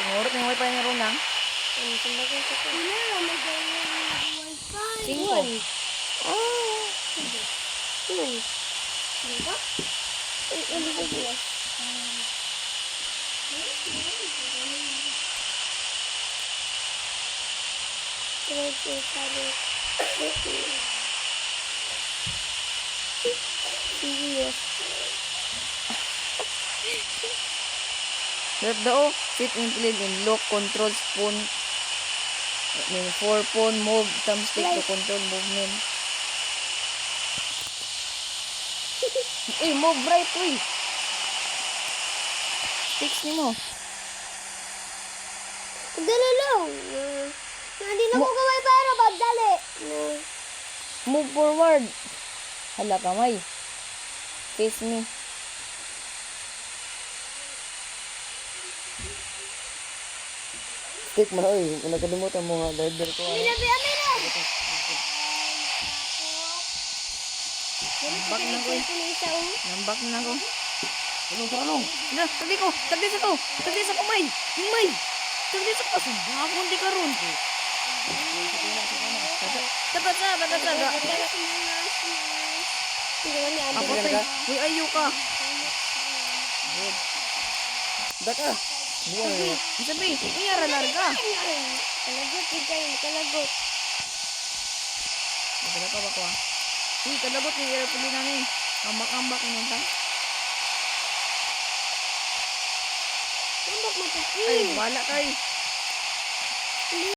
Ngurot yung wifi ni Ronang. Cinco. Left daw, sit in plane in lock, control spoon. I mean, 4-phone, move, thumbstick to control movement. Move right, uy. Sticks ni mo. Dali lang. Hindi na ko gawin pero magdali. Move forward. Hala, kamay. Face me. Stick mo na, uy. Nakalimutan mo nga, driver ko. Amira. Nambak na ko eh. Nambak na ko. Talong. Na, tagdi ko. Tagdi sa to. Tagdi sa kamay. Kamay. Tagdi sa paso. Bakon di ka ron. Tata. Apatay. Uy, ayo ka. Daka. Buwan. Sabi, uy, larga. Kalagot. Wala pa ba ko ah? Uy, kalagot ni airplane na ni. Ambak-ambak ni ta. Ambak mo to. Ay, bala kay.